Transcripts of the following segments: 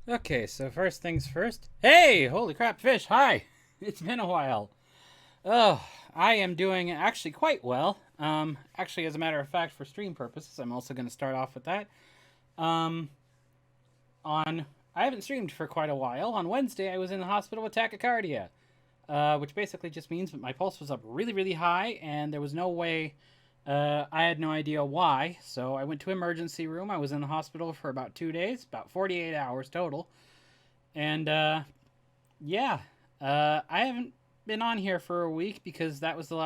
Okay, so first things first. Hey, holy crap, fish! Hi, it's been a while. Oh, I am doing actually quite well. Actually, as a matter of fact, for stream purposes, I'm also going to start off with that. Um, on I haven't streamed for quite a while. On Wednesday, I was in the hospital with tachycardia, which basically just means that my pulse was up really, really high, and there was no way. I had no idea why, so I went to emergency room. I was in the hospital for about 2 days, about 48 hours total. And yeah, I haven't been on here for a week because that was the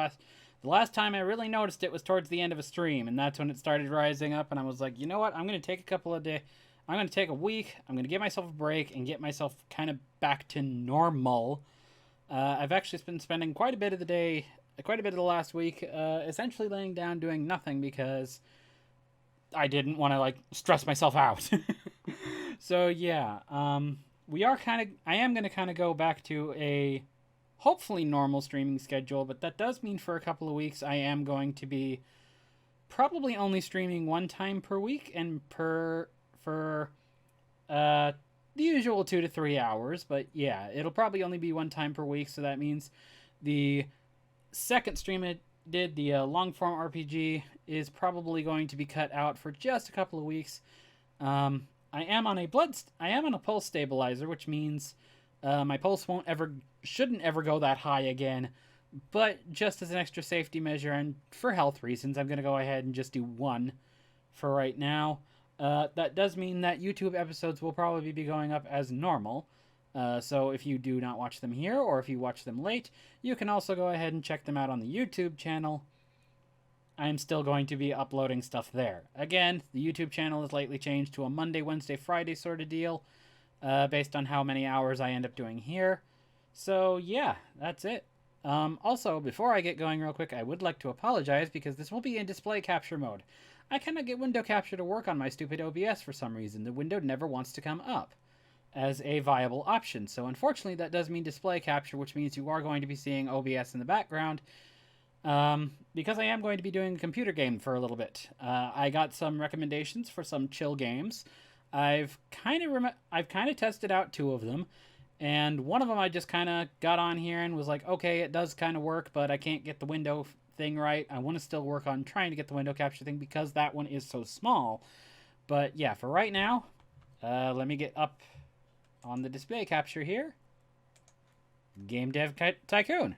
last time I really noticed it was towards the end of a stream, and that's when it started rising up. And I was like, you know what? I'm gonna take a couple of days. I'm gonna take a week. I'm gonna give myself a break and get myself kind of back to normal. I've actually been spending quite a bit of the day, quite a bit of the last week, essentially laying down doing nothing because I didn't want to like stress myself out. So yeah, we are kind of. I am going to kind of go back to a hopefully normal streaming schedule, but that does mean for a couple of weeks I am going to be probably only streaming one time per week and per for uh the usual 2 to 3 hours. But yeah, it'll probably only be one time per week, so that means the second stream I did, the long form RPG, is probably going to be cut out for just a couple of weeks. I am on a pulse stabilizer, which means my pulse shouldn't ever go that high again. But just as an extra safety measure and for health reasons, I'm gonna go ahead and just do one for right now. That does mean that YouTube episodes will probably be going up as normal. So if you do not watch them here, or if you watch them late, you can also go ahead and check them out on the YouTube channel. I'm still going to be uploading stuff there. Again, the YouTube channel has lately changed to a Monday, Wednesday, Friday sort of deal, based on how many hours I end up doing here. So yeah, that's it. Also, before I get going real quick, I would like to apologize because this will be in display capture mode. I cannot get window capture to work on my stupid OBS for some reason. The window never wants to come up as a viable option. So unfortunately, that does mean display capture, which means you are going to be seeing OBS in the background. Because I am going to be doing a computer game for a little bit. I got some recommendations for some chill games. I've kind of tested out two of them, and one of them I just kind of got on here and was like, okay, it does kind of work, but I can't get the window thing right. I want to still work on trying to get the window capture thing because that one is so small. But yeah, for right now, let me get up on the display capture here. Game Dev Tycoon.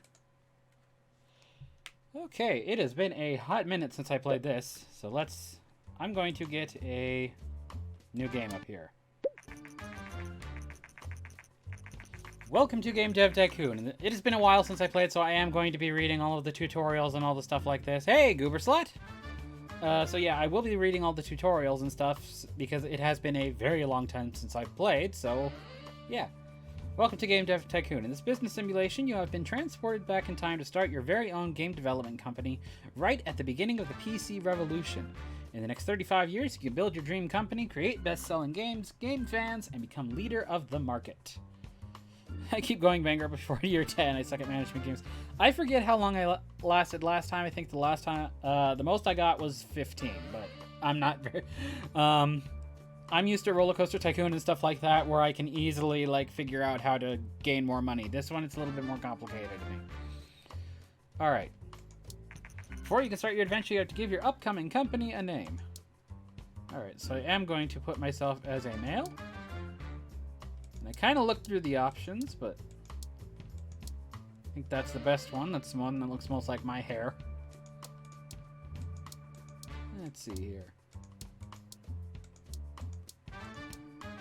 Okay, it has been a hot minute since I played this, so I'm going to get a new game up here. Welcome to Game Dev Tycoon. It has been a while since I played, so I am going to be reading all of the tutorials and all the stuff like this. Hey, Goober Slut! So yeah, I will be reading all the tutorials and stuff because it has been a very long time since I've played, so yeah. Welcome to Game Dev Tycoon. In this business simulation, you have been transported back in time to start your very own game development company right at the beginning of the PC revolution. In the next 35 years, you can build your dream company, create best-selling games, gain fans, and become leader of the market. I keep going bankrupt before year 10. I suck at management games. I forget how long I lasted last time. I think the most I got was 15, but I'm not very... I'm used to Roller Coaster Tycoon and stuff like that, where I can easily like figure out how to gain more money. This one, it's a little bit more complicated to me. All right. Before you can start your adventure, you have to give your upcoming company a name. All right, so I am going to put myself as a male. And I kind of looked through the options, but I think that's the best one. That's the one that looks most like my hair. Let's see here.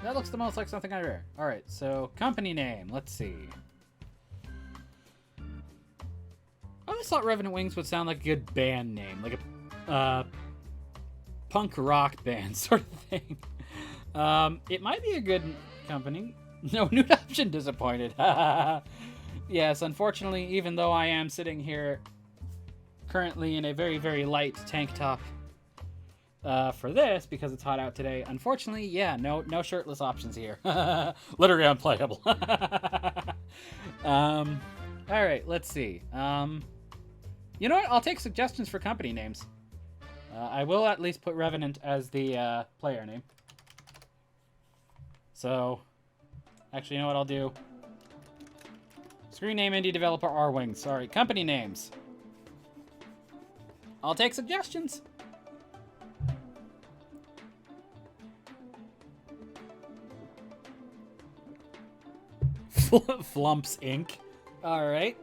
That looks the most like something I wear. Alright, so company name. Let's see. I always thought Revenant Wings would sound like a good band name. Like a punk rock band sort of thing. It might be a good company. No, nude option disappointed. Yes, unfortunately, even though I am sitting here currently in a very, very light tank top for this, because it's hot out today. Unfortunately, yeah, no shirtless options here. Literally unplayable. Alright, let's see. You know what? I'll take suggestions for company names. I will at least put Revenant as the player name. So, Actually, you know what I'll do? Screen name indie developer R-Wing. Sorry, company names. I'll take suggestions. Flumps Inc. Alright.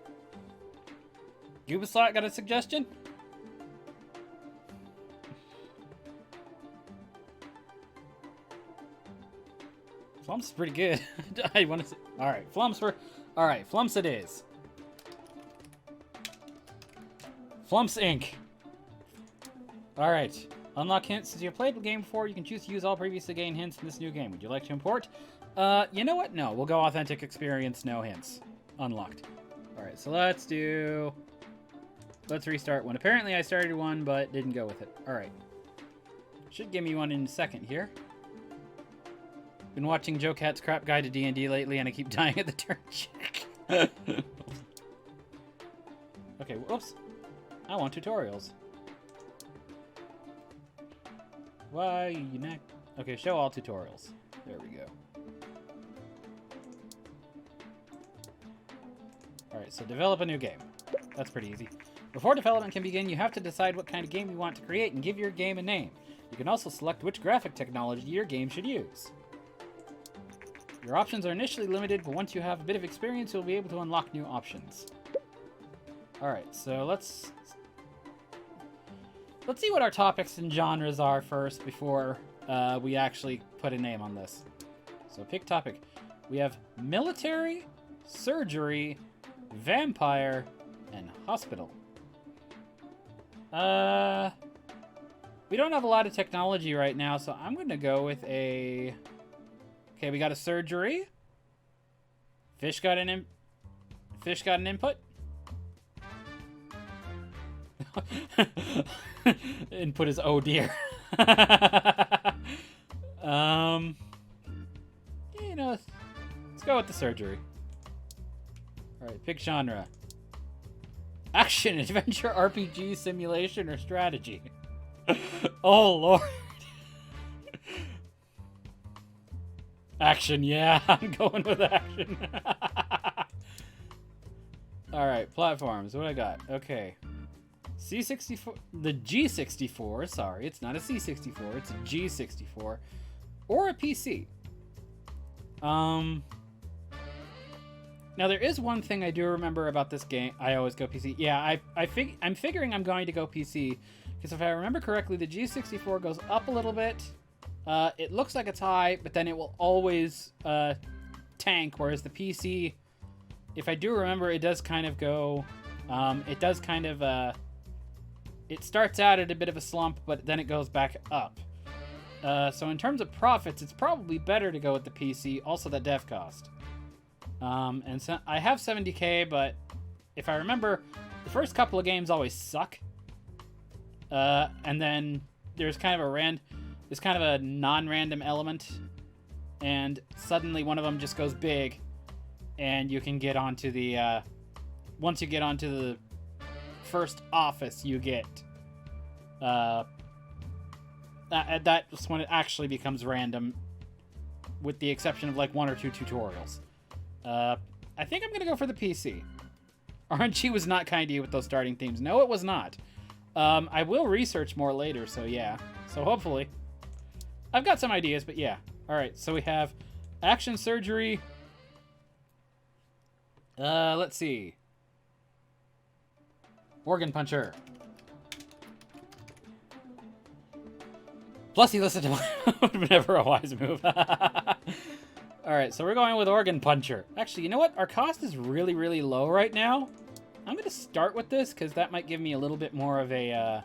Ubisoft got a suggestion? Flumps is pretty good. I want to see. Alright, Flumps for. Alright, Flumps it is. Flumps Inc. Alright. Unlock hints. Since you have played the game before, you can choose to use all previously gained hints in this new game. Would you like to import? You know what? No. We'll go authentic experience, no hints. Unlocked. Alright, so let's restart one. Apparently I started one, but didn't go with it. Alright. Should give me one in a second here. Been watching Joe Cat's Crap Guide to D&D lately, and I keep dying at the turn check. Okay, whoops. I want tutorials. Why you not? Okay, show all tutorials. There we go. Alright, so develop a new game. That's pretty easy. Before development can begin, you have to decide what kind of game you want to create and give your game a name. You can also select which graphic technology your game should use. Your options are initially limited, but once you have a bit of experience, you'll be able to unlock new options. Alright, so let's see what our topics and genres are first before we actually put a name on this. So pick topic. We have military, surgery, vampire, and hospital. We don't have a lot of technology right now, so I'm going to go with a... Okay, we got a surgery. Fish got an input. Input is oh dear. You know, let's go with the surgery. All right, pick genre. Action, adventure, RPG, simulation, or strategy. Oh lord. Action, yeah, I'm going with action. Alright, platforms, what I got? Okay. C64, the G64, sorry, it's not a C64, it's a G64, or a PC. Now there is one thing I do remember about this game. I always go PC. Yeah, I'm figuring I'm going to go PC, because if I remember correctly, the G64 goes up a little bit. It looks like it's high, but then it will always tank, whereas the PC, if I do remember, it does kind of go, it starts out at a bit of a slump, but then it goes back up. So in terms of profits, it's probably better to go with the PC, also the dev cost. And so I have 70K, but if I remember, the first couple of games always suck. And then there's kind of a non-random element, and suddenly one of them just goes big, and you can get onto the, once you get onto the first office, you get, that's when it actually becomes random, with the exception of like 1 or 2 tutorials. I think I'm gonna go for the PC. RNG was not kind to you with those starting themes. No, it was not. I will research more later, so yeah. So hopefully. I've got some ideas, but yeah. Alright, so we have action surgery. Let's see. Organ puncher. Plus he listened to my... Never a wise move. Alright, so we're going with organ puncher. Actually, you know what? Our cost is really, really low right now. I'm going to start with this, because that might give me a little bit more of a...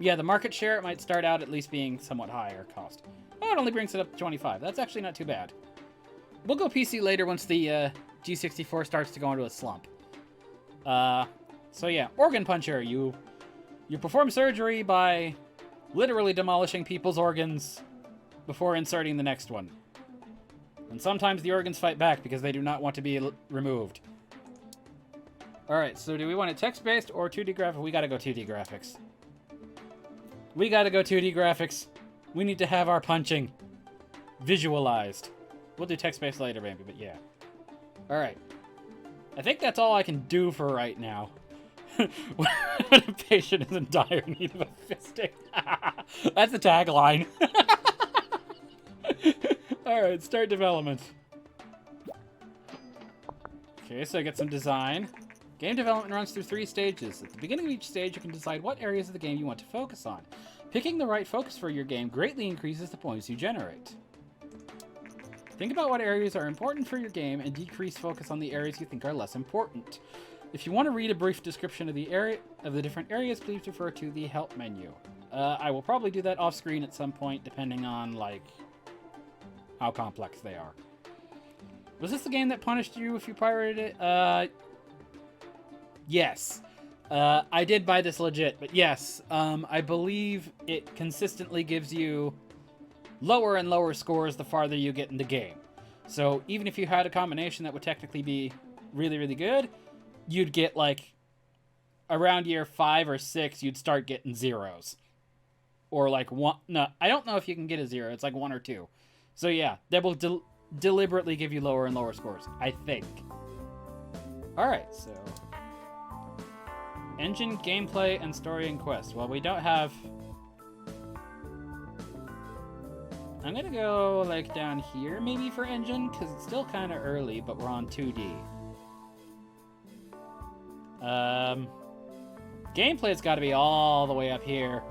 Yeah, the market share, it might start out at least being somewhat higher cost. Oh, it only brings it up to 25. That's actually not too bad. We'll go PC later once the G64 starts to go into a slump. So yeah, organ puncher. You perform surgery by literally demolishing people's organs before inserting the next one. And sometimes the organs fight back because they do not want to be removed. Alright, so do we want it text-based or 2D graphics? We gotta go 2D graphics. We gotta go 2D graphics. We need to have our punching visualized. We'll do text-based later, maybe, but yeah. Alright. I think that's all I can do for right now. When a patient is in dire need of a fisting. That's the tagline. Alright, start development. Okay, so I get some design. Game development runs through 3 stages. At the beginning of each stage, you can decide what areas of the game you want to focus on. Picking the right focus for your game greatly increases the points you generate. Think about what areas are important for your game and decrease focus on the areas you think are less important. If you want to read a brief description of the different areas, please refer to the help menu. I will probably do that off screen at some point, depending on like how complex they are. Was this the game that punished you if you pirated it? Yes. I did buy this legit, but yes, I believe it consistently gives you lower and lower scores the farther you get in the game. So even if you had a combination that would technically be really, really good, you'd get like around year 5 or 6, you'd start getting zeros. Or like 1, no, I don't know if you can get a 0, it's like 1 or 2. So yeah, that will deliberately give you lower and lower scores, I think. Alright, so engine, gameplay, and story and quest. Well, we don't have... I'm gonna go, like, down here, maybe, for engine, because it's still kind of early, but we're on 2D. Gameplay's gotta be all the way up here.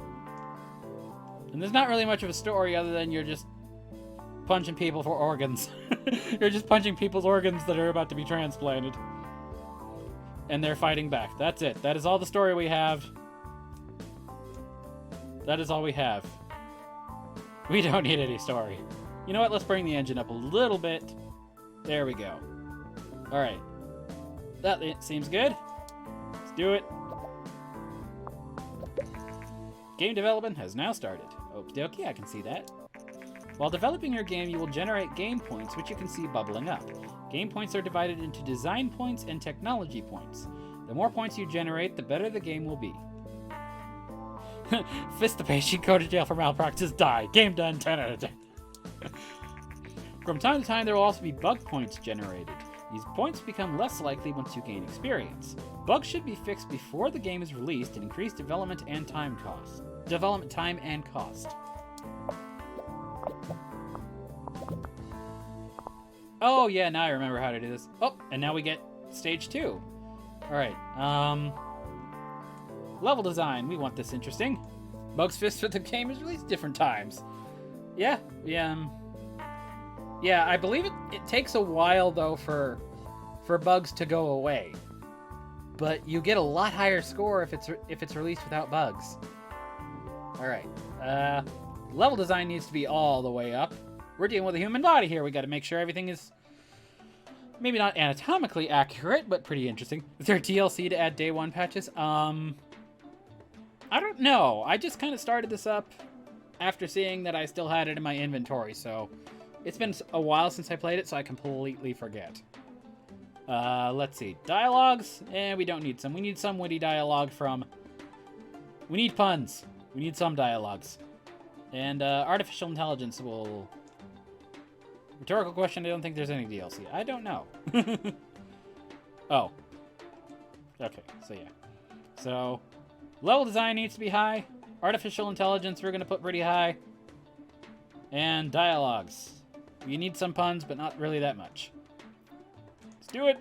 And there's not really much of a story other than you're just punching people for organs. You're just punching people's organs that are about to be transplanted. And they're fighting back. That's it. That is all the story we have. That is all we have. We don't need any story. You know what? Let's bring the engine up a little bit. There we go. Alright. That seems good. Let's do it. Game development has now started. Okie dokie, I can see that. While developing your game, you will generate game points, which you can see bubbling up. Game points are divided into design points and technology points. The more points you generate, the better the game will be. Fist the patient, go to jail for malpractice, die. Game done, 10 out of 10. From time to time, there will also be bug points generated. These points become less likely once you gain experience. Bugs should be fixed before the game is released and increase development time and cost. Oh yeah, now I remember how to do this. Oh, and now we get stage 2. Alright, level design, we want this interesting. Bugs fixed for the game is released different times. Yeah, I believe it takes a while though for bugs to go away. But you get a lot higher score if it's released without bugs. Alright, level design needs to be all the way up. We're dealing with a human body here. We got to make sure everything is maybe not anatomically accurate, but pretty interesting. Is there DLC to add day 1 patches? I don't know. I just kind of started this up after seeing that I still had it in my inventory, so it's been a while since I played it, so I completely forget. Let's see. Dialogues? We don't need some. We need some witty dialogue from... We need puns. We need some dialogues. And artificial intelligence will... Rhetorical question, I don't think there's any DLC. I don't know. Oh. Okay, so yeah. So, level design needs to be high. Artificial intelligence we're going to put pretty high. And dialogues. You need some puns, but not really that much. Let's do it!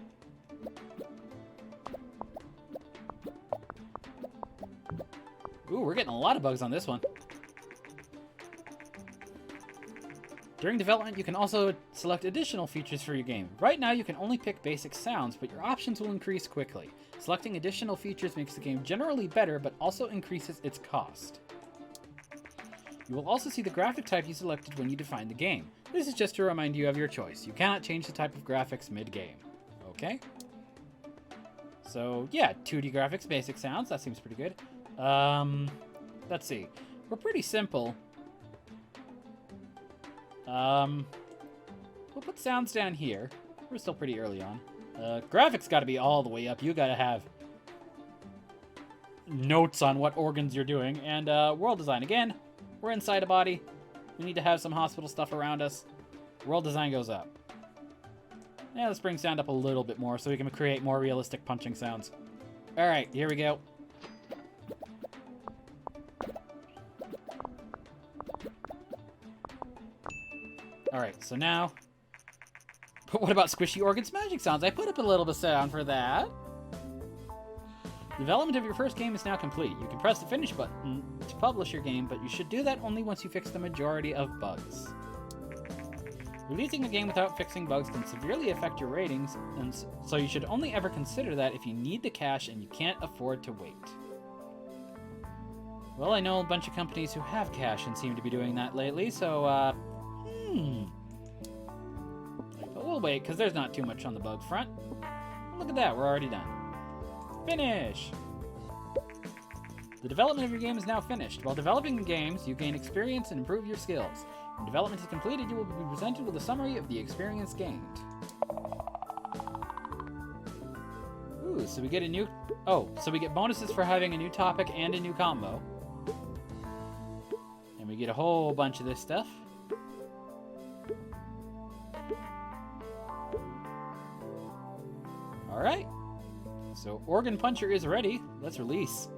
Ooh, we're getting a lot of bugs on this one. During development, you can also select additional features for your game. Right now, you can only pick basic sounds, but your options will increase quickly. Selecting additional features makes the game generally better, but also increases its cost. You will also see the graphic type you selected when you define the game. This is just to remind you of your choice. You cannot change the type of graphics mid-game. Okay? So, yeah, 2D graphics, basic sounds. That seems pretty good. Let's see. We're pretty simple. We'll put sounds down here. We're still pretty early on. Graphics got to be all the way up. You got to have notes on what organs you're doing. And world design. Again, we're inside a body. We need to have some hospital stuff around us. World design goes up. Yeah, let's bring sound up a little bit more so we can create more realistic punching sounds. Alright, here we go. Alright, so now... But what about squishy organ smashing sounds? I put up a little bit of sound for that. Development of your first game is now complete. You can press the finish button to publish your game, but you should do that only once you fix the majority of bugs. Releasing a game without fixing bugs can severely affect your ratings, and so you should only ever consider that if you need the cash and you can't afford to wait. Well, I know a bunch of companies who have cash and seem to be doing that lately, so, But we'll wait, because there's not too much on the bug front. Look at that, we're already done. Finish! The development of your game is now finished. While developing games, you gain experience and improve your skills. When development is completed, you will be presented with a summary of the experience gained. Ooh, so we get a new... Oh, so we get bonuses for having a new topic and a new combo. And we get a whole bunch of this stuff. Alright. So, Organ Puncher is ready. Let's release.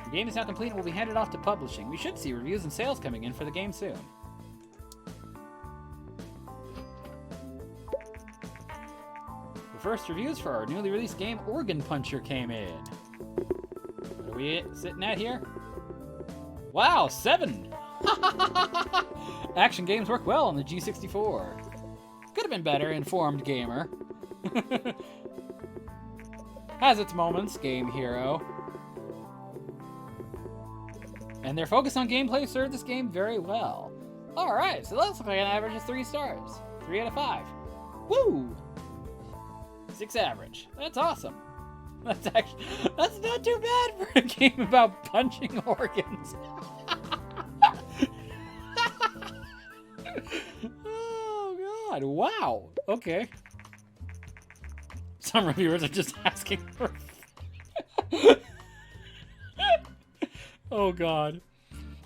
The game is now complete and will be handed off to publishing. We should see reviews and sales coming in for the game soon. The first reviews for our newly released game, Organ Puncher, came in. What are we sitting at here? Wow, 7! Action games work well on the G64. Could have been better, informed gamer. Has its moments, Game Hero. And their focus on gameplay served this game very well. Alright, so that looks like an average of 3 stars. 3 out of 5. Woo! 6 average. That's awesome. That's not too bad for a game about punching organs. Oh god, wow. Okay. Some reviewers are just asking for... Oh god.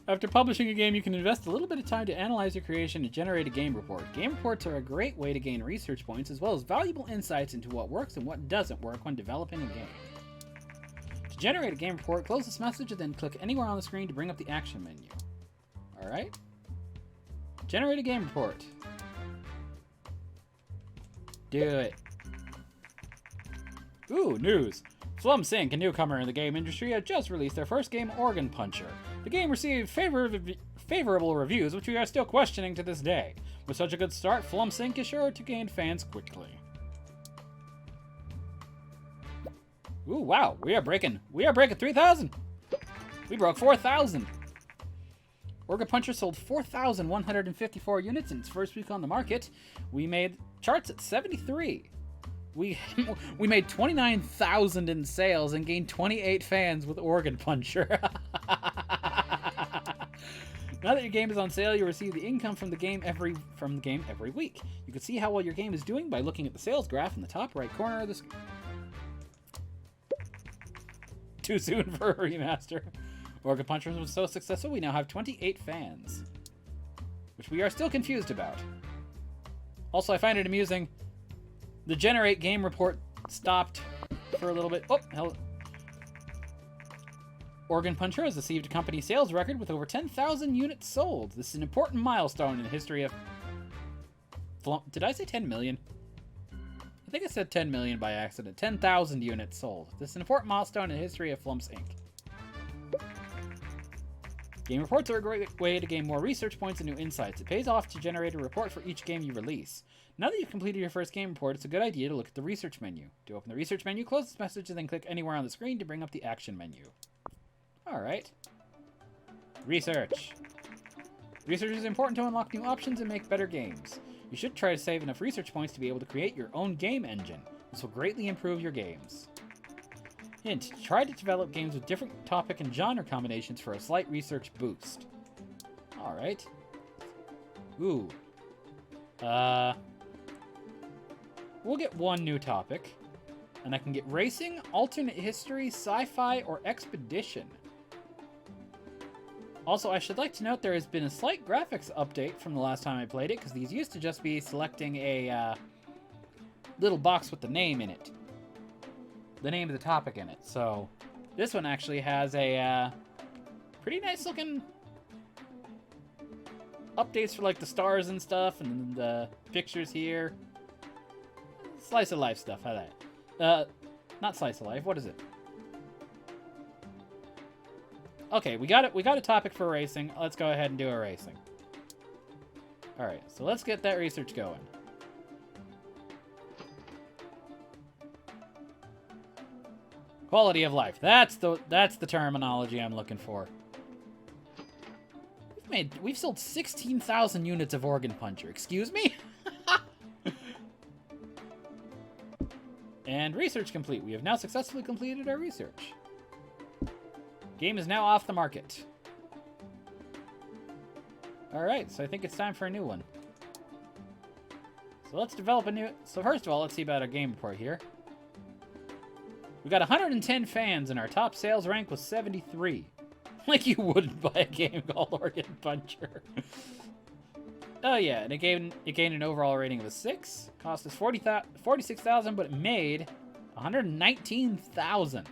After publishing a game, you can invest a little bit of time to analyze your creation and generate a game report. Game reports are a great way to gain research points as well as valuable insights into what works and what doesn't work when developing a game. To generate a game report, close this message and then click anywhere on the screen to bring up the action menu. Alright. Generate a game report. Do it. Ooh, news. Flum Sync, a newcomer in the game industry, has just released their first game, Organ Puncher. The game received favorable reviews, which we are still questioning to this day. With such a good start, Flum Sync is sure to gain fans quickly. Ooh, wow, we are breaking 3,000! We broke 4,000! Organ Puncher sold 4,154 units in its first week on the market. We made charts at 73. We made 29,000 in sales and gained 28 fans with Organ Puncher. Now that your game is on sale, you'll receive the income from the game every week. You can see how well your game is doing by looking at the sales graph in the top right corner of the screen. Too soon for a remaster. Organ Puncher was so successful, we now have 28 fans, which we are still confused about. Also, I find it amusing. The generate game report stopped for a little bit. Oh, hell. Organ Puncher has achieved a company sales record with over 10,000 units sold. This is an important milestone in the history of... Did I say 10 million? I think I said 10 million by accident. 10,000 units sold. This is an important milestone in the history of Flumps Inc. Game reports are a great way to gain more research points and new insights. It pays off to generate a report for each game you release. Now that you've completed your first game report, it's a good idea to look at the research menu. To open the research menu, close this message and then click anywhere on the screen to bring up the action menu. Alright. Research. Research is important to unlock new options and make better games. You should try to save enough research points to be able to create your own game engine. This will greatly improve your games. Hint, try to develop games with different topic and genre combinations for a slight research boost. Alright. Ooh. We'll get one new topic. And I can get racing, alternate history, sci-fi, or expedition. Also, I should like to note there has been a slight graphics update from the last time I played it, because these used to just be selecting a little box with the name in it. The name of the topic in it. So, this one actually has a pretty nice looking updates for like the stars and stuff, and the pictures here. Slice of life stuff, how that? Not slice of life, what is it? Okay, we got it. We got a topic for racing. Let's go ahead and do a racing. Alright, so let's get that research going. Quality of life. That's the terminology I'm looking for. We've sold 16,000 units of Organ Puncher. Excuse me? And research complete. We have now successfully completed our research. Game is now off the market. Alright, so I think it's time for a new one. So let's develop a new... So first of all, let's see about our game report here. We got 110 fans, and our top sales rank was 73. Like you wouldn't buy a game called Organ Puncher. Oh yeah, and it gained an overall rating of a 6. Cost us $46,000, but it made $119,000.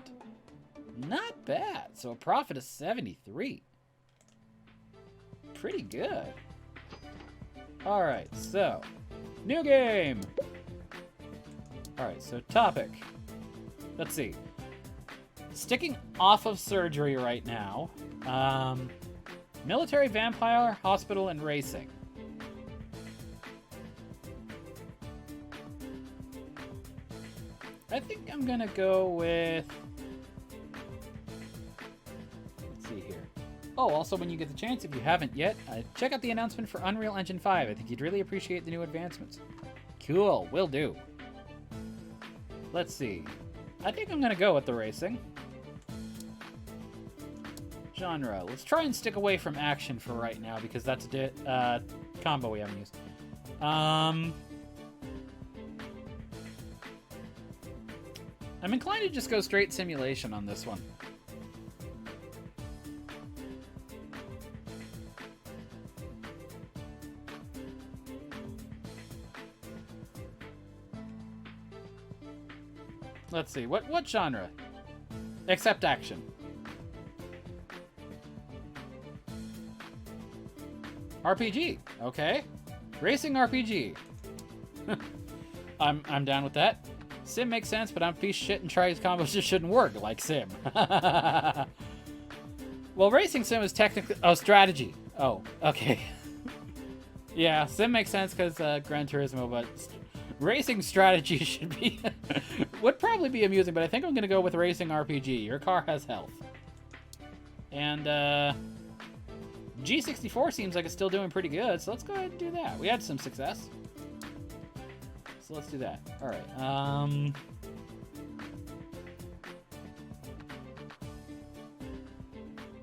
Not bad. So a profit of 73. Pretty good. Alright, so new game. Alright, so topic. Let's see. Sticking off of surgery right now. Military, vampire, hospital, and racing. I think I'm gonna go with... Let's see here. Oh, also when you get the chance, if you haven't yet, check out the announcement for Unreal Engine 5. I think you'd really appreciate the new advancements. Cool, will do. Let's see. I think I'm gonna go with the racing. Genre. Let's try and stick away from action for right now, because that's a combo we haven't used. I'm inclined to just go straight simulation on this one. Let's see, what genre? Except action. RPG, okay. Racing RPG. I'm down with that. Sim makes sense, but I'm a piece of shit and tries combos just shouldn't work like Sim. Well, Racing Sim is technically... Oh, strategy. Oh, okay. Yeah, Sim makes sense because Gran Turismo, but Racing strategy should be... would probably be amusing, but I think I'm going to go with Racing RPG. Your car has health. And, G64 seems like it's still doing pretty good, so let's go ahead and do that. We had some success. So let's do that. Alright,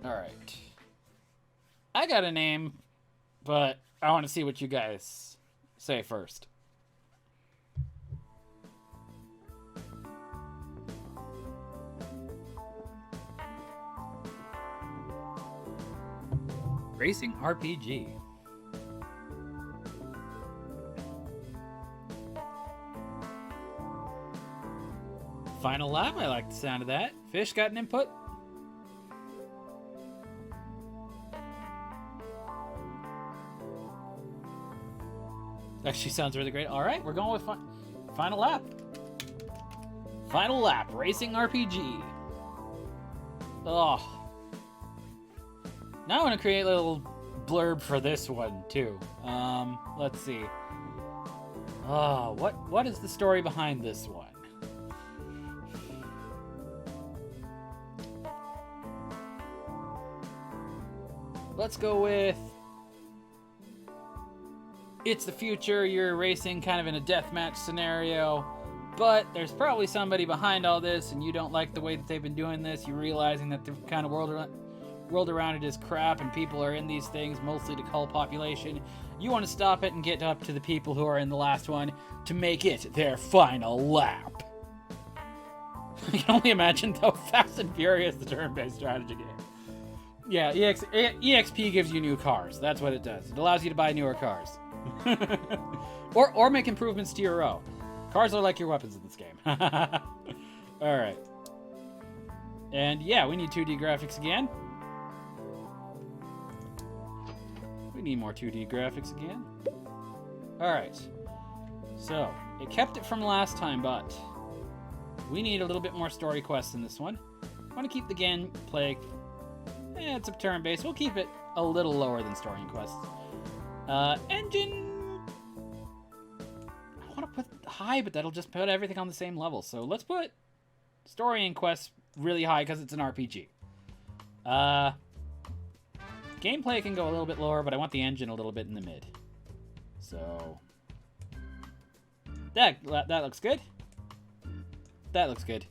Alright. I got a name, but I want to see what you guys say first. Racing RPG. Final lap, I like the sound of that. Fish got an input? Actually sounds really great. Alright, we're going with final lap. Final lap, Racing RPG. Oh. Now I'm going to create a little blurb for this one, too. Let's see. Oh, what is the story behind this one? Let's go with... It's the future, you're racing kind of in a deathmatch scenario, but there's probably somebody behind all this, and you don't like the way that they've been doing this. You're realizing that the kind of world around it is crap, and people are in these things mostly to cull population. You want to stop it and get up to the people who are in the last one to make it their final lap. I can only imagine how fast and furious the turn-based strategy game. Yeah, EXP gives you new cars. That's what it does. It allows you to buy newer cars. or make improvements to your own. Cars are like your weapons in this game. Alright. And yeah, we need 2D graphics again. We need more 2D graphics again. Alright. So, it kept it from last time, but we need a little bit more story quests in this one. I want to keep the gameplay... it's a turn-based. We'll keep it a little lower than story and quests. Engine... I want to put high, but that'll just put everything on the same level. So let's put story and quests really high because it's an RPG. Gameplay can go a little bit lower, but I want the engine a little bit in the mid. So... That looks good. That looks good.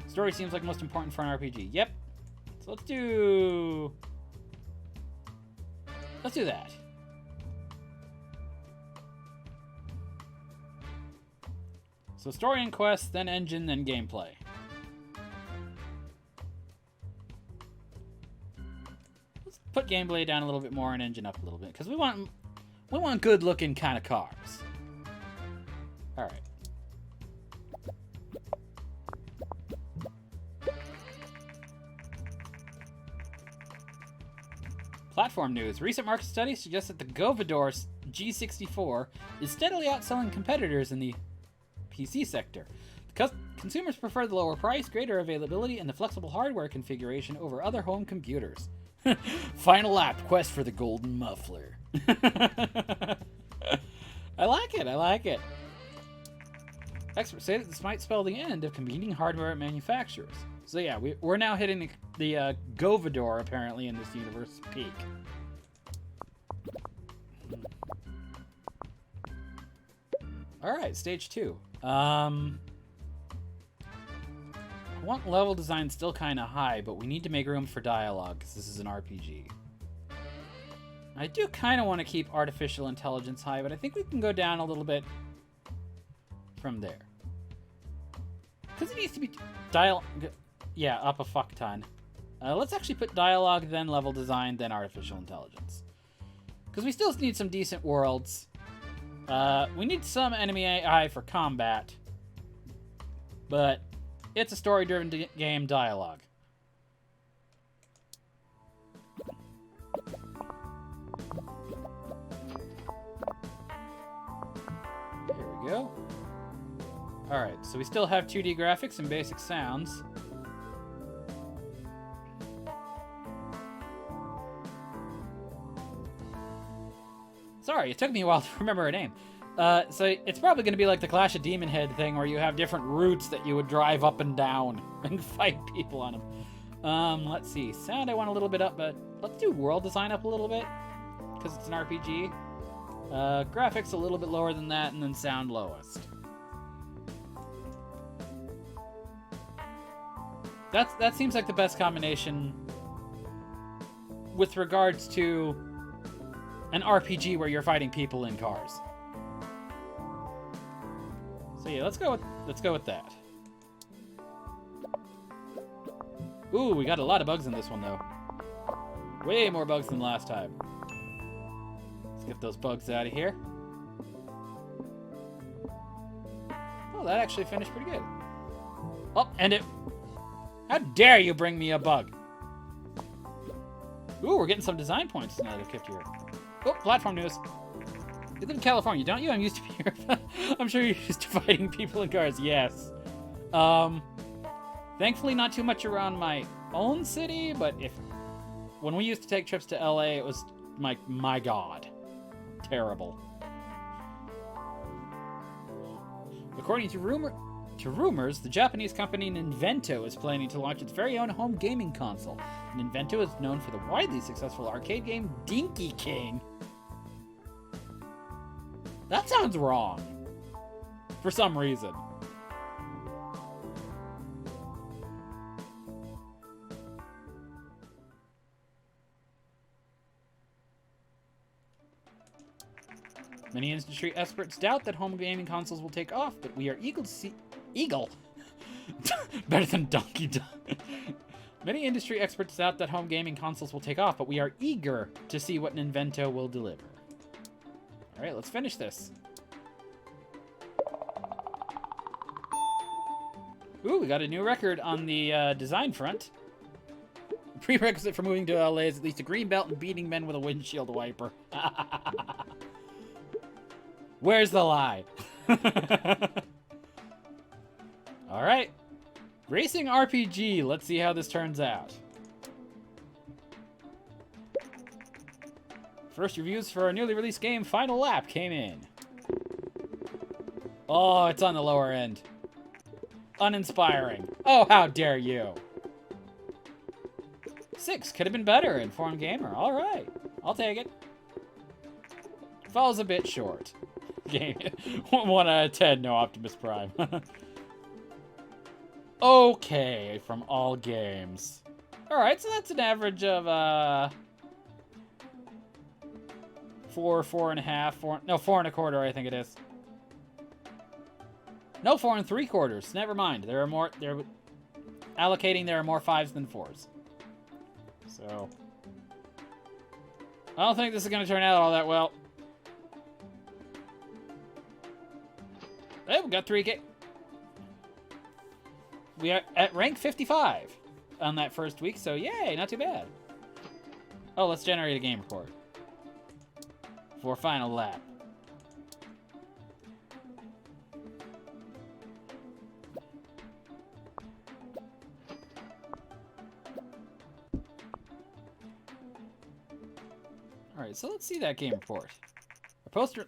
Story seems like most important for an RPG. Yep. So let's do that. So story and quest, then engine, then gameplay. Let's put gameplay down a little bit more and engine up a little bit because we want good-looking kind of cars. All right. Platform news. Recent market studies suggest that the Govador G64 is steadily outselling competitors in the PC sector. Consumers prefer the lower price, greater availability, and the flexible hardware configuration over other home computers. Final lap, quest for the golden muffler. I like it, I like it. Experts say that this might spell the end of competing hardware manufacturers. So yeah, we're now hitting the Govador, apparently, in this universe peak. Alright, stage 2. I want level design still kind of high, but we need to make room for dialogue, because this is an RPG. I do kind of want to keep artificial intelligence high, but I think we can go down a little bit from there. Because it needs to be yeah, up a fuck ton. Let's actually put dialogue, then level design, then artificial intelligence. Because we still need some decent worlds. We need some enemy AI for combat. But it's a story-driven game dialogue. Here we go. Alright, so we still have 2D graphics and basic sounds. Sorry, it took me a while to remember her name. So it's probably going to be like the Clash of Demon Head thing where you have different routes that you would drive up and down and fight people on them. Let's see. Sound I want a little bit up, but let's do world design up a little bit because it's an RPG. Graphics a little bit lower than that, and then sound lowest. That seems like the best combination with regards to an RPG where you're fighting people in cars. So yeah, let's go with that. Ooh, we got a lot of bugs in this one though. Way more bugs than last time. Let's get those bugs out of here. Oh, that actually finished pretty good. Oh, and it... How dare you bring me a bug? Ooh, we're getting some design points now that I've kept here. Oh, platform news. You live in California, don't you? I'm used to be here. I'm sure you're used to fighting people in cars. Yes. Thankfully, not too much around my own city, but when we used to take trips to LA, it was my God, terrible. According to rumors, the Japanese company Ninvento is planning to launch its very own home gaming console. Ninvento is known for the widely successful arcade game Dinky King. That sounds wrong. For some reason. Many industry experts doubt that home gaming consoles will take off, but we are eager to see... Eagle? Better than Donkey Dong. Many industry experts doubt that home gaming consoles will take off, but we are eager to see what Ninvento will deliver. Alright, let's finish this. Ooh, we got a new record on the design front. Prerequisite for moving to LA is at least a green belt and beating men with a windshield wiper. Where's the lie? Alright. Racing RPG. Let's see how this turns out. First reviews for our newly released game, Final Lap, came in. Oh, it's on the lower end. Uninspiring. Oh, how dare you. 6 could have been better. Informed gamer. Alright. I'll take it. Falls a bit short. Game 1 out of 10, no Optimus Prime. Okay, from all games. Alright, so that's an average of 4, 4.5, 4, no, 4.25, I think it is. No, 4 3/4. Never mind. There are more, there are more 5s than 4s. So I don't think this is going to turn out all that well. Hey, we got 3K. We are at rank 55 on that first week, so yay, not too bad. Oh, let's generate a game report for Final Lap. Alright, so let's see that game report. A poster...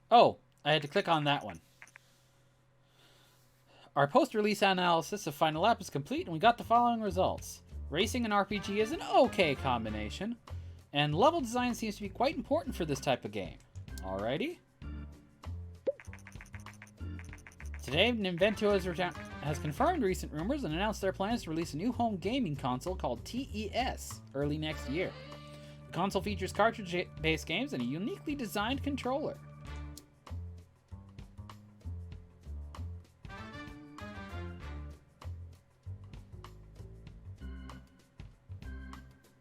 Oh, I had to click on that one. Our post-release analysis of Final Lap is complete, and we got the following results. Racing and RPG is an okay combination, and level design seems to be quite important for this type of game. Alrighty. Today, Ninvento has confirmed recent rumors and announced their plans to release a new home gaming console called TES early next year. The console features cartridge-based games and a uniquely designed controller.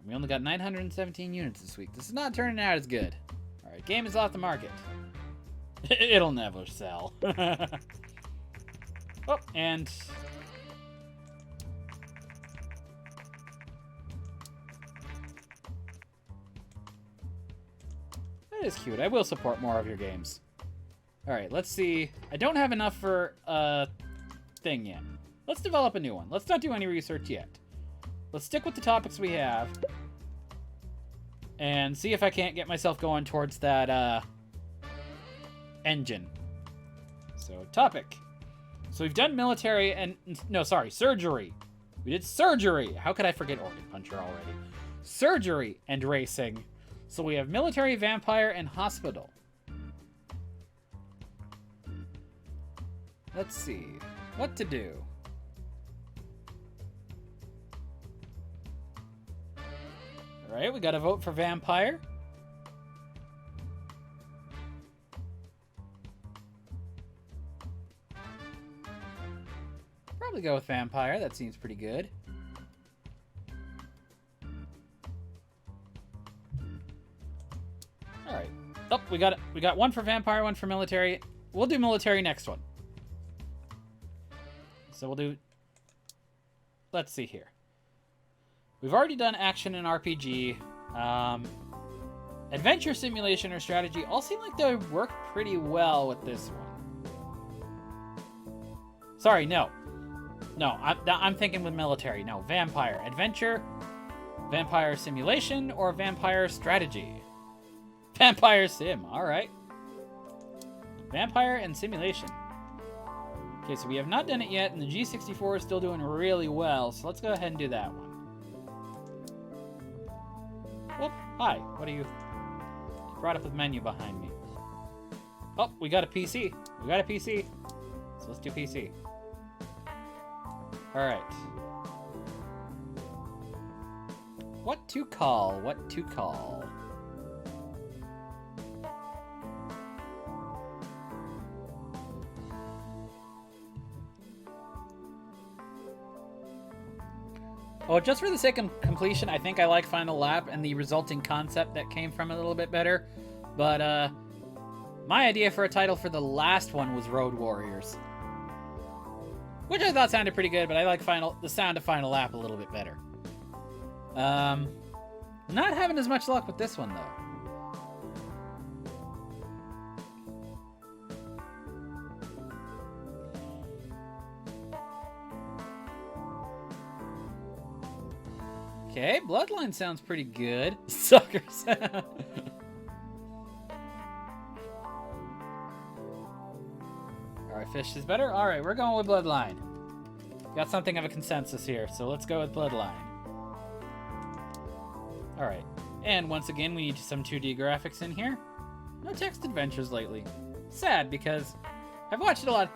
We only got 917 units this week. This is not turning out as good. Alright, game is off the market. It'll never sell. Oh, and... that is cute. I will support more of your games. Alright, let's see. I don't have enough for a thing yet. Let's develop a new one. Let's not do any research yet. Let's stick with the topics we have. And see if I can't get myself going towards that engine. So, topic. So we've done military and... no, sorry, surgery. We did surgery. How could I forget Organ Puncher already? Surgery and racing. So we have military, vampire, and hospital. Let's see. What to do? Alright, we gotta vote for vampire. Probably go with vampire. That seems pretty good. Alright. Oh, we got one for vampire, one for military. We'll do military next one. So we'll do... let's see here. We've already done action and RPG. Adventure, simulation, or strategy all seem like they work pretty well with this one. Sorry, no. No, I'm thinking with military. No, vampire. Adventure, vampire simulation, or vampire strategy. Vampire sim, alright. Vampire and simulation. Okay, so we have not done it yet, and the G64 is still doing really well, so let's go ahead and do that one. Whoop, hi, what are you? Brought up the menu behind me. Oh, we got a PC. We got a PC. So let's do PC. Alright. What to call? What to call? Oh, just for the sake of completion, I think I like Final Lap and the resulting concept that came from it a little bit better. But, my idea for a title for the last one was Road Warriors. Which I thought sounded pretty good, but I like the sound of Final Lap a little bit better. Not having as much luck with this one, though. Okay, Bloodline sounds pretty good. Suckers. Alright, Fish is better? Alright, we're going with Bloodline. Got something of a consensus here, so let's go with Bloodline. Alright, and once again, we need some 2D graphics in here. No text adventures lately. Sad, because I've watched a lot.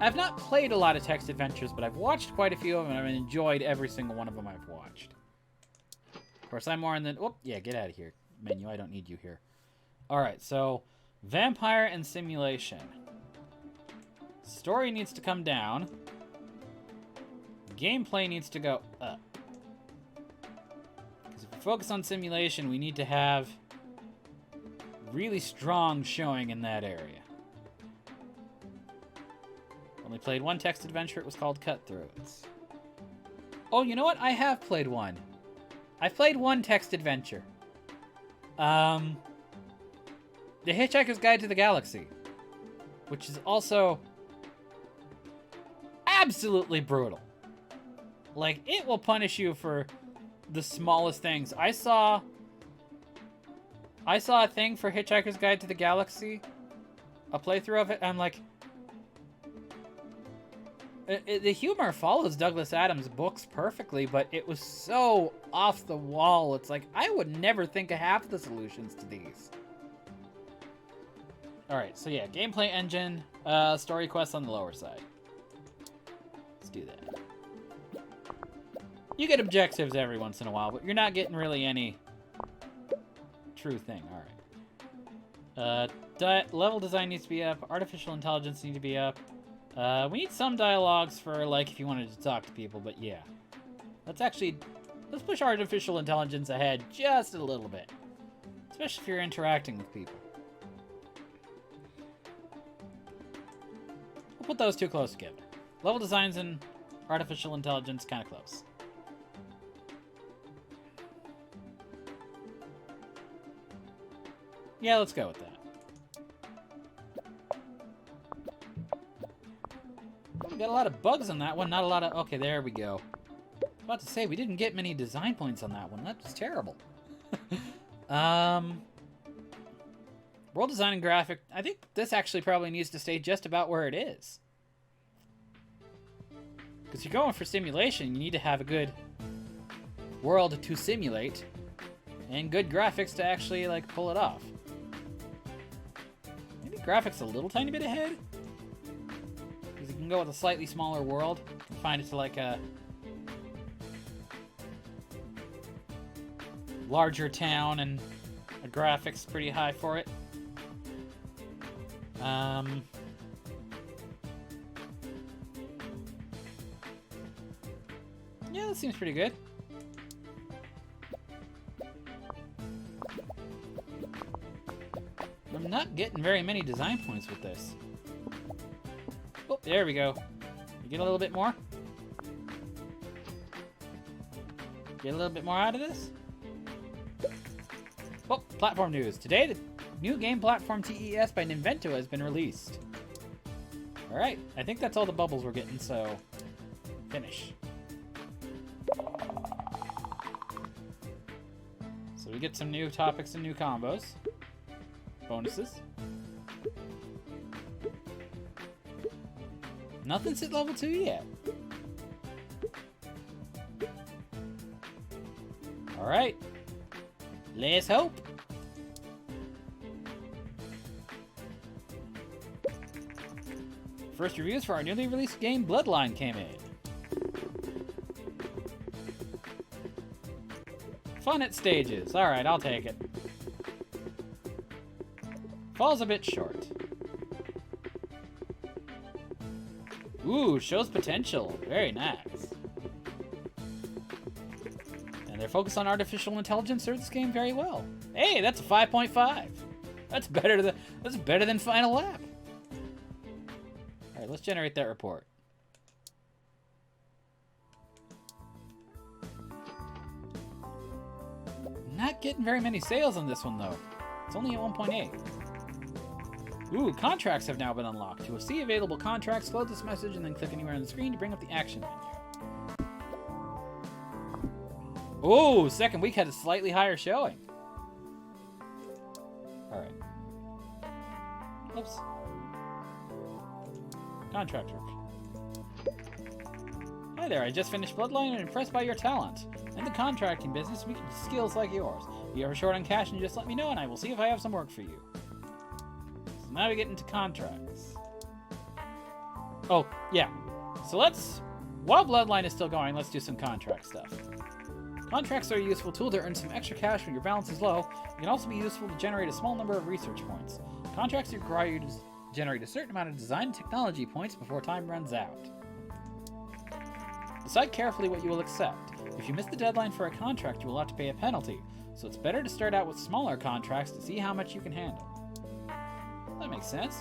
I've not played a lot of text adventures, but I've watched quite a few of them, and I've enjoyed every single one of them I've watched. Of course, I'm more in the... Oh, yeah, get out of here, menu. I don't need you here. Alright, so Vampire and Simulation. Story needs to come down. Gameplay needs to go up. Because if we focus on simulation, we need to have really strong showing in that area. Only played one text adventure. It was called Cutthroats. Oh, you know what? I have played one. I've played one text adventure. The Hitchhiker's Guide to the Galaxy. Which is also absolutely brutal. Like, it will punish you for the smallest things. I saw a thing for Hitchhiker's Guide to the Galaxy. A playthrough of it. I'm like... the humor follows Douglas Adams' books perfectly, but it was so off the wall. It's like, I would never think of half the solutions to these. Alright, so yeah, gameplay engine, story quests on the lower side. Let's do that. You get objectives every once in a while, but you're not getting really any true thing. Alright. Level design needs to be up. Artificial intelligence needs to be up. We need some dialogues for, like, if you wanted to talk to people, but yeah. Let's push artificial intelligence ahead just a little bit. Especially if you're interacting with people. We'll put those two close together. Level designs and artificial intelligence kind of close. Yeah, let's go with that. We got a lot of bugs on that one, not a lot of... Okay, there we go. I was about to say, we didn't get many design points on that one. That was terrible. World design and graphic. I think this actually probably needs to stay just about where it is. Because you're going for simulation, you need to have a good world to simulate. And good graphics to actually, like, pull it off. Maybe graphics a little tiny bit ahead? Because you can go with a slightly smaller world. You can find it to, like, a larger town and a graphics pretty high for it. Yeah, that seems pretty good. I'm not getting very many design points with this. Oh, there we go. You get a little bit more? Get a little bit more out of this? Oh, platform news. Today, the new game platform TES by Ninvento has been released. Alright, I think that's all the bubbles we're getting, so... finish. So we get some new topics and new combos. Bonuses. Nothing's at level 2 yet. Alright. Let's hope. First reviews for our newly released game, Bloodline, came in. Fun at stages. Alright, I'll take it. Falls a bit short. Ooh, shows potential. Very nice. focus on artificial intelligence serves this game very well. Hey, that's a 5.5. That's better than Final Lap. All right, let's generate that report. Not getting very many sales on this one though. It's only at 1.8. Ooh, contracts have now been unlocked. To see available contracts, close this message and then click anywhere on the screen to bring up the action menu. Oh, second week had a slightly higher showing. Alright. Oops. Contract work. Hi there, I just finished Bloodline and impressed by your talent. In the contracting business, we can use skills like yours. If you're ever short on cash, and just let me know and I will see if I have some work for you. So now we get into contracts. Oh, yeah. So while Bloodline is still going, let's do some contract stuff. Contracts are a useful tool to earn some extra cash when your balance is low. It can also be useful to generate a small number of research points. Contracts require you to generate a certain amount of design and technology points before time runs out. Decide carefully what you will accept. If you miss the deadline for a contract, you will have to pay a penalty, so it's better to start out with smaller contracts to see how much you can handle. That makes sense.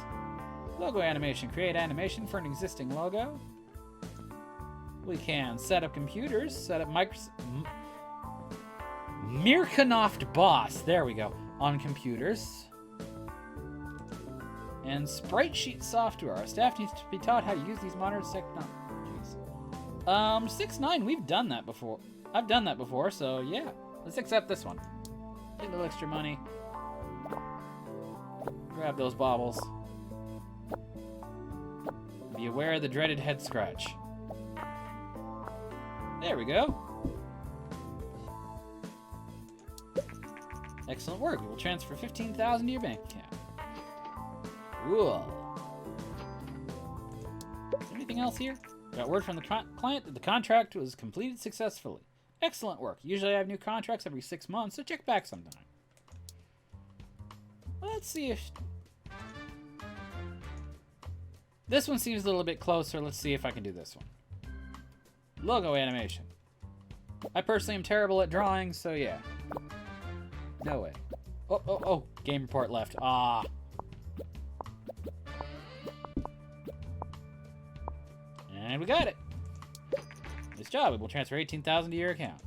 Logo animation. Create animation for an existing logo. We can set up computers, set up Mirkanoft Boss, there we go, on computers. And sprite sheet software. Our staff needs to be taught how to use these modern technologies. 6.9, we've done that before. I've done that before, so yeah. Let's accept this one. Get a little extra money. Grab those baubles. Be aware of the dreaded head scratch. There we go. Excellent work. We will transfer $15,000 to your bank account. Cool. Anything else here? Got word from the client that the contract was completed successfully. Excellent work. Usually I have new contracts every 6 months, so check back sometime. Let's see if... This one seems a little bit closer. Let's see if I can do this one. Logo animation. I personally am terrible at drawing, so yeah. No way. Oh. Game report left. Ah. And we got it. Nice job. We'll transfer $18,000 to your account.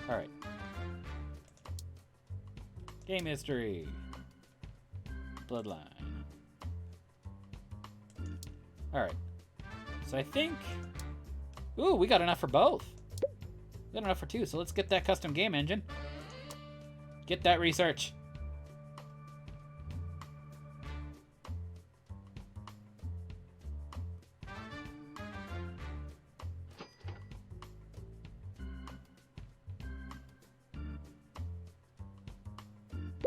Alright. Game history. Bloodline. Alright. So I think... Ooh, we got enough for both. We got enough for two, so let's get that custom game engine. Get that research.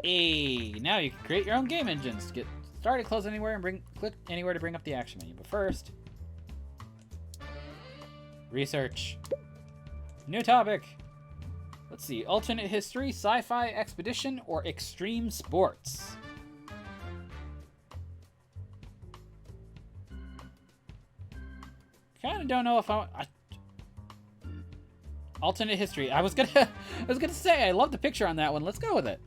Hey, now you can create your own game engines. Get started, close anywhere, and click anywhere to bring up the action menu. But first, research. New topic. Let's see. Alternate history, sci-fi, expedition, or extreme sports. Kind of don't know if alternate history. I was gonna say I love the picture on that one. Let's go with it.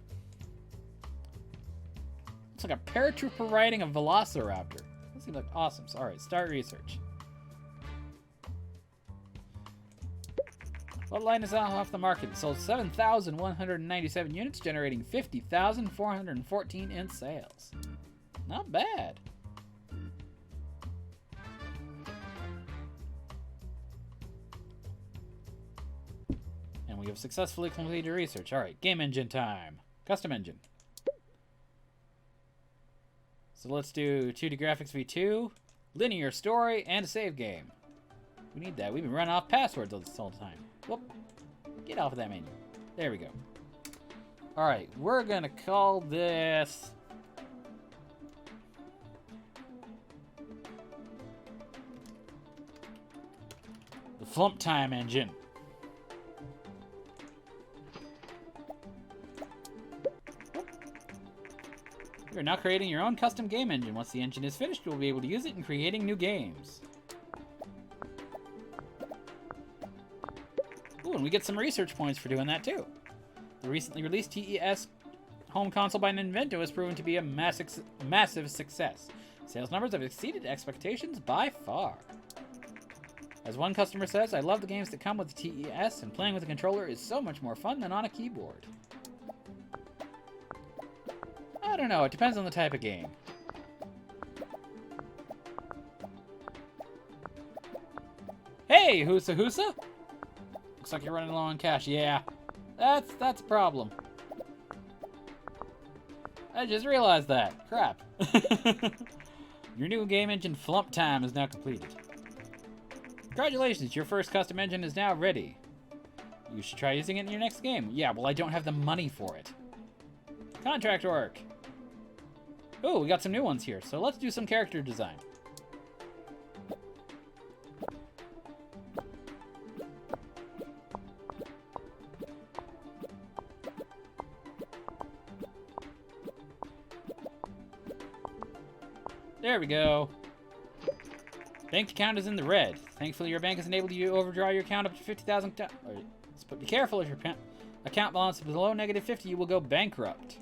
It's like a paratrooper riding a velociraptor. That seems like awesome. So, all right, start research. What line is off the market? It sold 7,197 units, generating 50,414 in sales. Not bad. And we have successfully completed research. All right, game engine time. Custom engine. So let's do 2D graphics v2, linear story, and a save game. We need that. We've been running off passwords this whole time. Whoop. Get off of that menu. There we go. Alright, we're gonna call this... the Flump Time engine. You're now creating your own custom game engine. Once the engine is finished, you'll be able to use it in creating new games. Ooh, and we get some research points for doing that too. The recently released TES home console by Nintendo has proven to be a massive success. Sales numbers have exceeded expectations by far. As one customer says, I love the games that come with the TES, and playing with a controller is so much more fun than on a keyboard. I don't know, it depends on the type of game. Hey, Husa Husa! Looks like you're running low on cash. Yeah, that's a problem. I just realized that. Crap. Your new game engine Flump Time is now completed. Congratulations, your first custom engine is now ready. You should try using it in your next game. Yeah, well, I don't have the money for it. Contract work. Ooh, we got some new ones here, so let's do some character design. There we go. Bank account is in the red. Thankfully, your bank has enabled you to overdraw your account up to 50,000. But be careful, if your account balance is below -50, you will go bankrupt.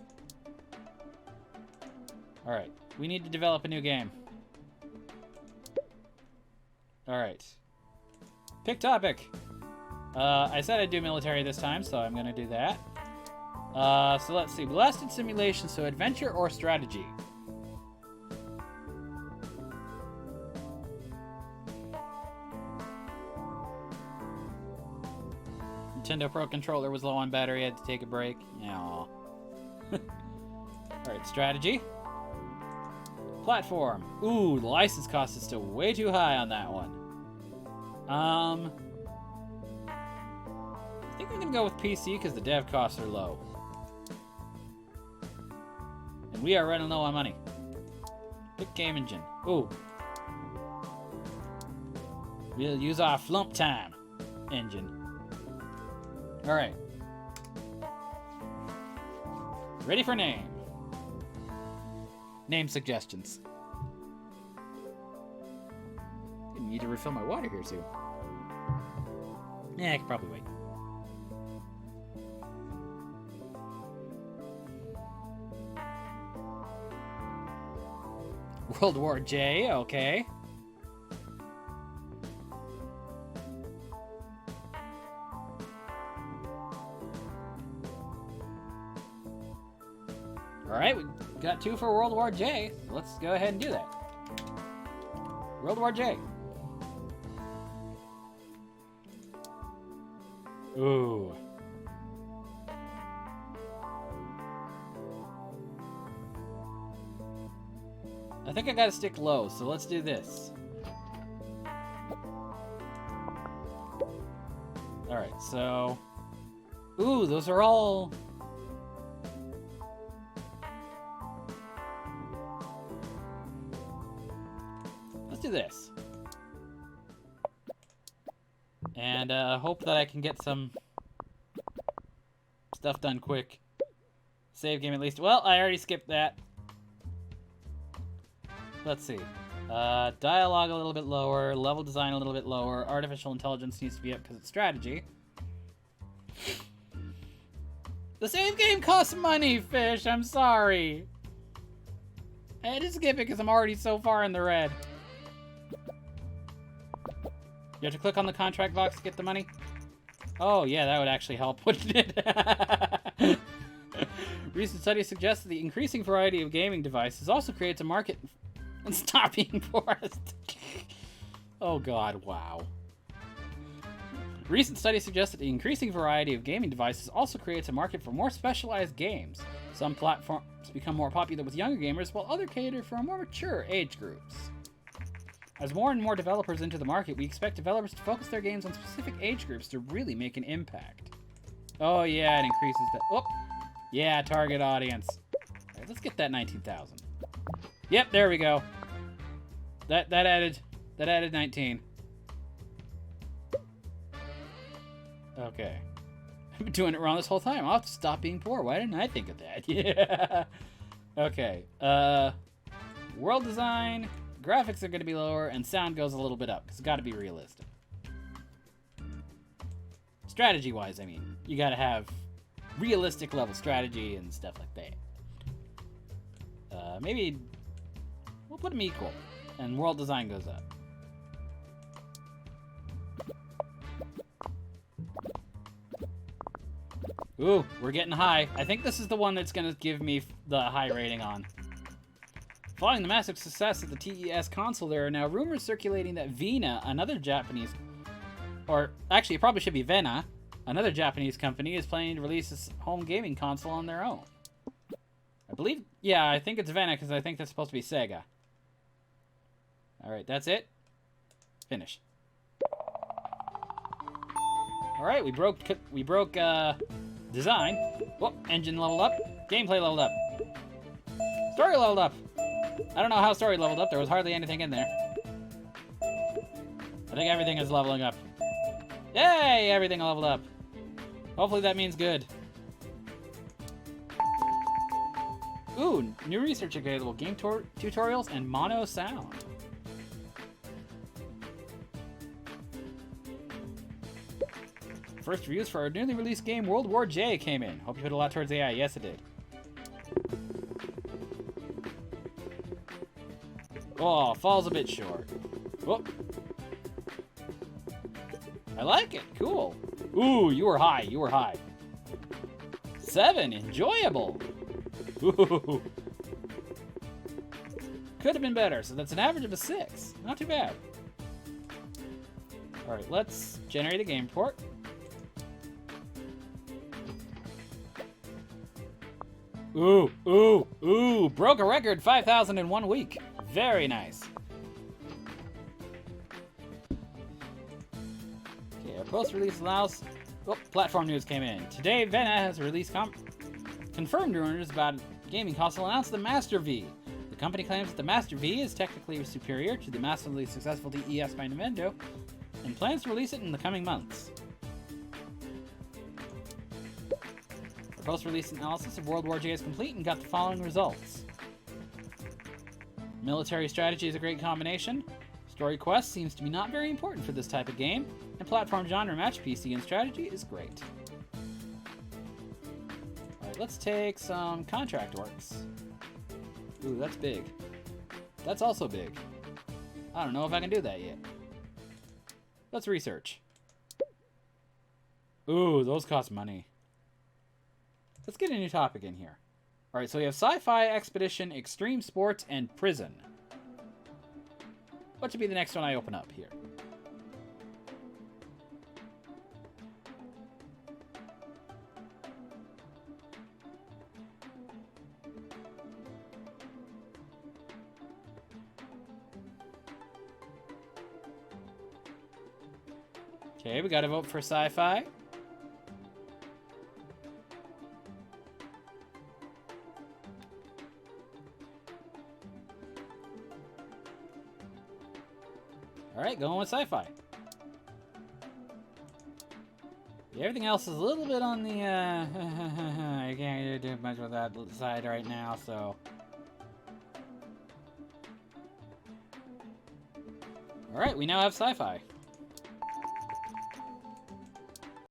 Alright, we need to develop a new game. Alright. Pick topic. I said I'd do military this time, so I'm gonna do that. So let's see. Blasted simulation, so adventure or strategy? Nintendo Pro Controller was low on battery, had to take a break. Aw. Alright, strategy. Platform. Ooh, the license cost is still way too high on that one. I think I'm gonna go with PC because the dev costs are low. And we are running low on money. Pick game engine. Ooh. We'll use our Flump Time engine. Alright. Ready for name. Name suggestions. I need to refill my water here soon. Yeah, I can probably wait. World War J, okay. Alright, we got 2 for World War J. Let's go ahead and do that. World War J. Ooh. I think I gotta stick low, so let's do this. Alright, so... Ooh, those are all... Let's do this. And hope that I can get some stuff done quick. Save game at least. Well, I already skipped that. Let's see. Dialogue a little bit lower, level design a little bit lower, artificial intelligence needs to be up because it's strategy. The save game costs money, Fish, I'm sorry. I had to skip it because I'm already so far in the red. You have to click on the contract box to get the money? Oh, yeah, that would actually help, wouldn't it? Recent studies suggest that the increasing variety of gaming devices also creates a market and stop being forced. Oh god, wow. Recent studies suggest that the increasing variety of gaming devices also creates a market for more specialized games. Some platforms become more popular with younger gamers, while others cater for more mature age groups. As more and more developers enter the market, we expect developers to focus their games on specific age groups to really make an impact. Oh yeah, it increases the... Oh! Yeah, target audience. Alright, let's get that 19,000. Yep, there we go. That added 19. Okay. I've been doing it wrong this whole time. I'll have to stop being poor. Why didn't I think of that? Yeah. Okay. World design. Graphics are going to be lower, and sound goes a little bit up, because it's got to be realistic. Strategy-wise, I mean. You gotta have realistic level strategy and stuff like that. Maybe we'll put them equal, and world design goes up. Ooh, we're getting high. I think this is the one that's gonna give me the high rating on. Following the massive success of the TES console, there are now rumors circulating that Vena, another Japanese, or actually it probably should be Vena, another Japanese company, is planning to release this home gaming console on their own. I believe, yeah, I think it's Vena because I think that's supposed to be Sega. Alright, that's it. Finish. Alright, we broke design. Whoop, engine leveled up. Gameplay leveled up. Story leveled up. I don't know how story leveled up. There was hardly anything in there. I think everything is leveling up. Yay! Everything leveled up. Hopefully that means good. Ooh, new research available. Game tutorials and mono sound. First reviews for our newly released game, World War J, came in. Hope you put a lot towards AI. Yes, it did. Oh, falls a bit short. Whoop. I like it. Cool. Ooh, you were high. You were high. 7. Enjoyable. Ooh. Could have been better. So that's an average of a 6. Not too bad. All right, let's generate a game report. Ooh, ooh, ooh. Broke a record, 5,000 in 1 week. Very nice. Okay, our post-release allows... Oh, platform news came in. Today, Vena has released confirmed rumors about a gaming console announced the Master V. The company claims that the Master V is technically superior to the massively successful TES by Nintendo and plans to release it in the coming months. Our post-release analysis of World War J is complete and got the following results. Military strategy is a great combination. Story quest seems to be not very important for this type of game, and platform genre match PC and strategy is great. Alright, let's take some contract works. Ooh, that's big. That's also big. I don't know if I can do that yet. Let's research. Ooh, those cost money. Let's get a new topic in here. Alright, so we have Sci-Fi, Expedition, Extreme Sports, and Prison. What should be the next one I open up here? Okay, we gotta vote for Sci-Fi. Alright, going with Sci-Fi. Yeah, everything else is a little bit on the, I can't do much with that side right now, so... Alright, we now have Sci-Fi.